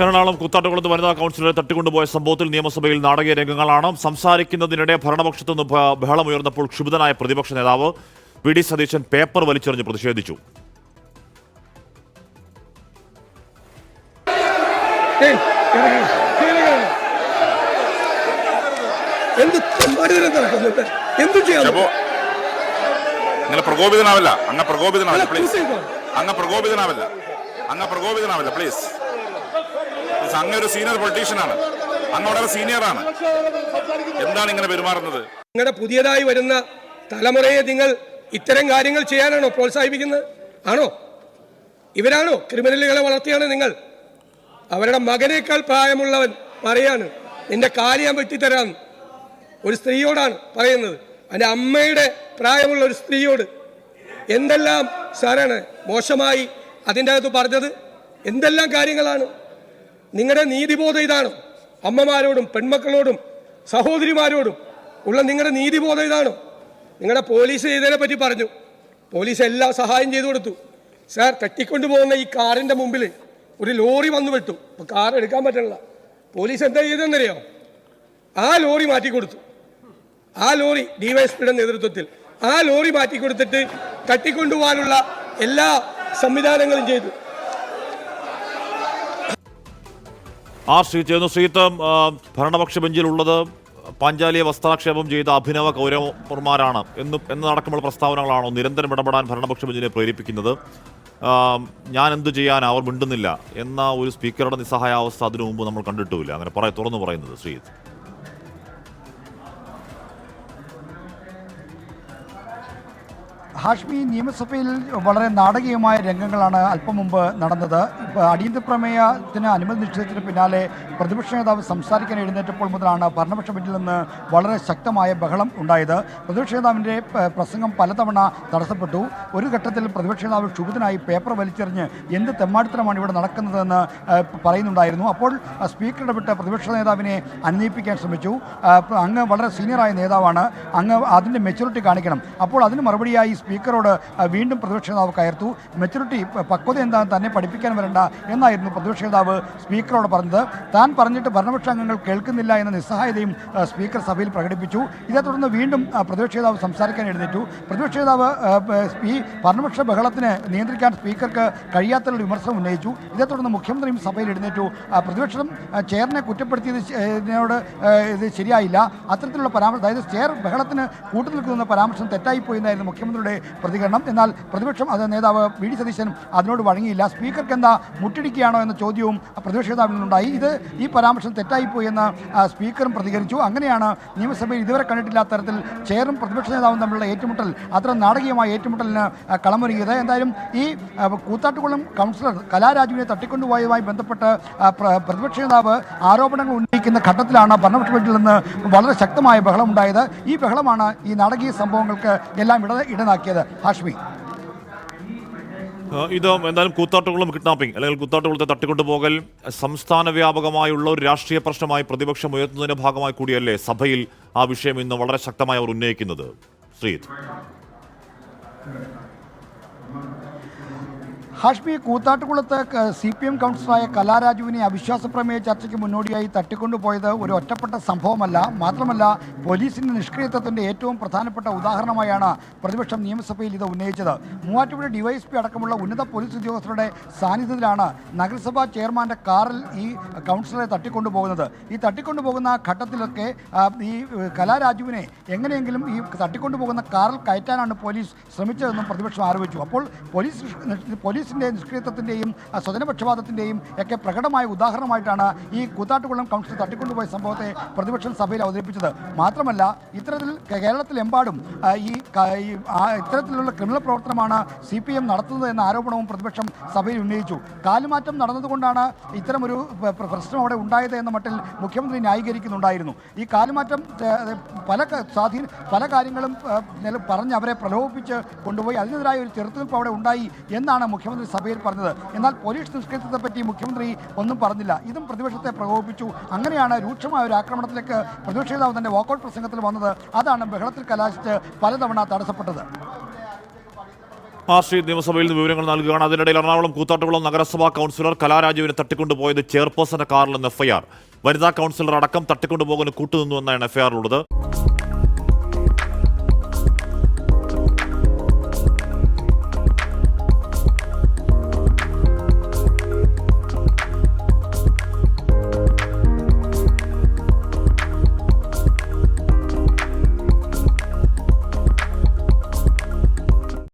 എറണാകുളം കൂത്താട്ടുകുളത്ത് വനിതാ കൗൺസിലറെ തട്ടിക്കൊണ്ടുപോയ സംഭവത്തിൽ നിയമസഭയിൽ നാടകീയ രംഗങ്ങളാണ്. സംസാരിക്കുന്നതിനിടെ ഭരണപക്ഷത്തുനിന്ന് ബഹളമുയർന്നപ്പോൾ ക്ഷുഭിതനായ പ്രതിപക്ഷ നേതാവ് വി.ഡി. സതീശൻ പേപ്പർ വലിച്ചെറിഞ്ഞ് പ്രതിഷേധിച്ചു. പ്രകോപിതനാവില്ല, അങ്ങ് പ്രകോപിതനാവില്ല പ്ലീസ്, അങ്ങ് പ്രകോപിതനാവില്ല, അങ്ങ് പ്രകോപിതനാവില്ല പ്ലീസ്. അങ്ങ് ഒരു സീനിയർ പൊളിറ്റീഷ്യനാണ്, അങ്ങ് വളരെ സീനിയറാണ്. എന്താണ് ഇങ്ങനെ പെരുമാറുന്നത്? നിങ്ങളുടെ പുതിയതായി വരുന്ന തലമുറയെ നിങ്ങൾ ഇത്തരം കാര്യങ്ങൾ ചെയ്യാനാണോ പ്രോത്സാഹിപ്പിക്കുന്നത്? ആണോ? ഇവരാണോ ക്രിമിനലുകളെ വളർത്തിയാണ് നിങ്ങൾ? അവരുടെ മകനേക്കാൾ പ്രായമുള്ളവൻ പറയാണ് നിന്റെ കാല് ഞാൻ വെട്ടിത്തരാൻ. ഒരു സ്ത്രീയോടാണ് പറയുന്നത്, അതിൻ്റെ അമ്മയുടെ പ്രായമുള്ള ഒരു സ്ത്രീയോട്. എന്തെല്ലാം സാറാണ് മോശമായി അതിൻ്റെ അകത്ത് പറഞ്ഞത്? എന്തെല്ലാം കാര്യങ്ങളാണ്? നിങ്ങളുടെ നീതിബോധം ഇതാണോ? അമ്മമാരോടും പെൺമക്കളോടും സഹോദരിമാരോടും ഉള്ള നിങ്ങളുടെ നീതിബോധം ഇതാണോ? നിങ്ങളുടെ പോലീസ് ചെയ്തതിനെ പറ്റി പറഞ്ഞു. പോലീസ് എല്ലാം സഹായം ചെയ്തു കൊടുത്തു. സാർ, തട്ടിക്കൊണ്ടുപോകുന്ന ഈ കാറിൻ്റെ മുമ്പിൽ ഒരു ലോറി വന്നു വിട്ടു. അപ്പോൾ കാർ എടുക്കാൻ പറ്റില്ല. പോലീസ് എന്താ ചെയ്തെന്നറിയോ? ആ ലോറി മാറ്റിക്കൊടുത്തു. ആ ലോറി ഡിവൈഎസ്പിയുടെ നേതൃത്വത്തിൽ ആ ലോറി മാറ്റിക്കൊടുത്തിട്ട് തട്ടിക്കൊണ്ടുപോകാനുള്ള എല്ലാ സംവിധാനങ്ങളും ചെയ്തു. ശ്രീത്ത് ഭരണപക്ഷ ബെഞ്ചിലുള്ളത് പാഞ്ചാലിയെ വസ്ത്രാക്ഷേപം ചെയ്ത അഭിനവ കൗരവന്മാരാണ് എന്നതടക്കമുള്ള പ്രസ്താവനകളാണോ നിരന്തരം ഇടപെടാൻ ഭരണപക്ഷ ബെഞ്ചിനെ പ്രേരിപ്പിക്കുന്നത്? ഞാൻ എന്തു ചെയ്യാൻ, അവർ മിണ്ടുന്നില്ല എന്ന ഒരു സ്പീക്കറുടെ നിസ്സഹായാവസ്ഥ അതിനു മുമ്പ് നമ്മൾ കണ്ടിട്ടുമില്ല. അങ്ങനെ തുറന്നു പറയുന്നത് ശ്രീത്ത്. ഹാഷ്മി, നിയമസഭയിൽ വളരെ നാടകീയമായ രംഗങ്ങളാണ് അല്പം മുമ്പ് നടന്നത്. അടിയന്തര പ്രമേയത്തിന് അനുമതി നിഷേധിച്ചതിന് പിന്നാലെ പ്രതിപക്ഷ നേതാവ് സംസാരിക്കാൻ എഴുന്നേറ്റപ്പോൾ മുതലാണ് ഭരണപക്ഷ ബെഞ്ചിൽ നിന്ന് വളരെ ശക്തമായ ബഹളം ഉണ്ടായത്. പ്രതിപക്ഷ നേതാവിൻ്റെ പ്രസംഗം പലതവണ തടസ്സപ്പെട്ടു. ഒരു ഘട്ടത്തിൽ പ്രതിപക്ഷ നേതാവ് ക്ഷുഭിതനായി പേപ്പർ വലിച്ചെറിഞ്ഞ് എന്ത് തെമ്മാടിത്തരമാണ് ഇവിടെ നടക്കുന്നതെന്ന് പറയുന്നുണ്ടായിരുന്നു. അപ്പോൾ സ്പീക്കർ ഇടപെട്ട് പ്രതിപക്ഷ നേതാവിനെ അനുനയിപ്പിക്കാൻ ശ്രമിച്ചു. അങ്ങ് വളരെ സീനിയറായ നേതാവാണ്, അങ്ങ് അതിൻ്റെ മെച്യൂരിറ്റി കാണിക്കണം. അപ്പോൾ അതിന് മറുപടിയായി സ്പീക്കറോട് വീണ്ടും പ്രതിപക്ഷ നേതാവ് കയർത്തു. മെച്യൂരിറ്റി, പക്വത എന്താണെന്ന് തന്നെ പഠിപ്പിക്കാൻ വരണ്ട എന്നായിരുന്നു പ്രതിപക്ഷ നേതാവ് സ്പീക്കറോട് പറഞ്ഞത്. താൻ പറഞ്ഞിട്ട് ഭരണപക്ഷ അംഗങ്ങൾ കേൾക്കുന്നില്ല എന്ന നിസ്സഹായതയും സ്പീക്കർ സഭയിൽ പ്രകടിപ്പിച്ചു. ഇതേ തുടർന്ന് വീണ്ടും പ്രതിപക്ഷ നേതാവ് സംസാരിക്കാൻ എഴുന്നേറ്റു. പ്രതിപക്ഷ നേതാവ് ഈ ഭരണപക്ഷ ബഹളത്തിന് നിയന്ത്രിക്കാൻ സ്പീക്കർക്ക് കഴിയാത്തൊരു വിമർശനം ഉന്നയിച്ചു. ഇതേ തുടർന്ന് മുഖ്യമന്ത്രിയും സഭയിൽ എഴുന്നേറ്റു. പ്രതിപക്ഷം ചെയറിനെ കുറ്റപ്പെടുത്തിയതിനോട് ഇത് ശരിയായില്ല, അത്തരത്തിലുള്ള പരാമർശം, അതായത് ചെയർ ബഹളത്തിന് കൂട്ടുനിൽക്കുന്ന പരാമർശം തെറ്റായിപ്പോയി എന്നായിരുന്നു മുഖ്യമന്ത്രിയുടെ പ്രതികരണം. എന്നാൽ പ്രതിപക്ഷം നേതാവ് വി.ഡി. സതീശൻ അതിനോട് വഴങ്ങിയില്ല. സ്പീക്കർക്ക് എന്താ മുട്ടിടിക്കുകയാണോ എന്ന ചോദ്യവും പ്രതിപക്ഷ നേതാവിൽ നിന്നുണ്ടായി. ഈ പരാമർശം തെറ്റായിപ്പോയി എന്ന് സ്പീക്കറും പ്രതികരിച്ചു. അങ്ങനെയാണ് നിയമസഭയിൽ ഇതുവരെ കണ്ടിട്ടില്ലാത്ത തരത്തിൽ ചെയറും പ്രതിപക്ഷ നേതാവും തമ്മിലുള്ള ഏറ്റുമുട്ടൽ, അത്ര നാടകീയമായ ഏറ്റുമുട്ടലിന് കളമൊരുങ്ങിയത്. എന്തായാലും ഈ കൂത്താട്ടുകുളം കൗൺസിലർ കലാരാജുവിനെ തട്ടിക്കൊണ്ടുപോയതുമായി ബന്ധപ്പെട്ട് പ്രതിപക്ഷ നേതാവ് ആരോപണങ്ങൾ ഉന്നയിക്കുന്ന ഘട്ടത്തിലാണ് ഭരണപക്ഷ ബെഞ്ചിൽ നിന്ന് വളരെ ശക്തമായ ബഹളം ഉണ്ടായത്. ഈ ബഹളമാണ് ഈ നാടകീയ സംഭവങ്ങൾക്ക് എല്ലാം ഇടനാക്കിയത്. ഹാഷ്മി, ഇത് എന്തായാലും കൂത്താട്ടുകുളം കിഡ്നാപ്പിംഗ് അല്ലെങ്കിൽ കൂത്താട്ടുകുളത്തെ തട്ടിക്കൊണ്ടുപോകൽ സംസ്ഥാന വ്യാപകമായുള്ള ഒരു രാഷ്ട്രീയ പ്രശ്നമായി പ്രതിപക്ഷം ഉയർത്തുന്നതിന്റെ ഭാഗമായി കൂടിയല്ലേ സഭയിൽ ആ വിഷയം ഇന്ന് വളരെ ശക്തമായി അവർ ഉന്നയിക്കുന്നത്? ശ്രീത്ത്, ഹാഷ്മി, കൂത്താട്ടുകുളത്ത് CPM കൗൺസിലറായ കലാരാജുവിനെ അവിശ്വാസ പ്രമേയ ചർച്ചയ്ക്ക് മുന്നോടിയായി തട്ടിക്കൊണ്ടുപോയത് ഒരു ഒറ്റപ്പെട്ട സംഭവമല്ല. മാത്രമല്ല, പോലീസിൻ്റെ നിഷ്ക്രിയത്വത്തിൻ്റെ ഏറ്റവും പ്രധാനപ്പെട്ട ഉദാഹരണമായാണ് പ്രതിപക്ഷം നിയമസഭയിൽ ഇത് ഉന്നയിച്ചത്. മൂവാറ്റുപുഴ DYSP അടക്കമുള്ള ഉന്നത പോലീസ് ഉദ്യോഗസ്ഥരുടെ സാന്നിധ്യത്തിലാണ് നഗരസഭാ ചെയർമാൻ്റെ കാറിൽ ഈ കൗൺസിലറെ തട്ടിക്കൊണ്ടുപോകുന്നത്. ഈ തട്ടിക്കൊണ്ടുപോകുന്ന ഘട്ടത്തിലൊക്കെ ഈ കലാരാജുവിനെ എങ്ങനെയെങ്കിലും ഈ തട്ടിക്കൊണ്ടുപോകുന്ന കാറിൽ കയറ്റാനാണ് പോലീസ് ശ്രമിച്ചതെന്നും പ്രതിപക്ഷം ആരോപിച്ചു. അപ്പോൾ പോലീസിൻ്റെ നിഷ്ക്രിയത്വത്തിൻ്റെയും സ്വജനപക്ഷപാതത്തിൻ്റെയും ഒക്കെ പ്രകടമായ ഉദാഹരണമായിട്ടാണ് ഈ കൂത്താട്ടുകുളം കൗൺസിൽ തട്ടിക്കൊണ്ടുപോയ സംഭവത്തെ പ്രതിപക്ഷം സഭയിൽ അവതരിപ്പിച്ചത്. മാത്രമല്ല, ഇത്തരത്തിൽ കേരളത്തിലെമ്പാടും ഇത്തരത്തിലുള്ള ക്രിമിനൽ പ്രവർത്തനമാണ് CPM നടത്തുന്നത് എന്ന ആരോപണവും പ്രതിപക്ഷം സഭയിൽ ഉന്നയിച്ചു. കാലുമാറ്റം നടന്നതുകൊണ്ടാണ് ഇത്തരമൊരു പ്രശ്നം അവിടെ ഉണ്ടായത് എന്ന മട്ടിൽ മുഖ്യമന്ത്രി ന്യായീകരിക്കുന്നുണ്ടായിരുന്നു. ഈ കാലുമാറ്റം പല കാര്യങ്ങളും പറഞ്ഞ് അവരെ പ്രലോഭിപ്പിച്ച് കൊണ്ടുപോയി അതിനെതിരായ ഒരു ചെറുത്തുനിൽപ്പ് അവിടെ ഉണ്ടായി എന്നാണ് മുഖ്യമന്ത്രി സഭയിൽ പറഞ്ഞത്. എന്നാൽ പോലീസ് നിഷ്ക്രിയത്വത്തെപ്പറ്റി മുഖ്യമന്ത്രി ഒന്നും പറഞ്ഞില്ല. ഇതും പ്രതിപക്ഷത്തെ പ്രകോപിപ്പിച്ചു. അങ്ങനെയാണ് രൂക്ഷമായ ഒരു ആക്രമണത്തിലേക്ക് പ്രതിപക്ഷ നേതാവ് തന്റെ വാക്കൌട്ട് പ്രസംഗത്തിൽ വന്നത്. അതാണ് ബഹളത്തിൽ കലാശിച്ച് പലതവണ തടസ്സപ്പെട്ടത്. ശ്രീ നിയമസഭയിൽ നിന്ന് വിവരങ്ങൾ നൽകുകയാണ്. അതിനിടയിൽ എറണാകുളം കൂത്താട്ടുകുളം നഗരസഭാ കൗൺസിലർ കലാരാജുവിനെ തട്ടിക്കൊണ്ടുപോയത് ചെയർപേഴ്സന്റെ കാറിലെന്ന് എഫ്ഐആർ. വനിതാ കൗൺസിലർ അടക്കം തട്ടിക്കൊണ്ടുപോകാൻ കൂട്ടുനിന്നു എന്നാണ് എഫ്ഐആറിലുള്ളത്.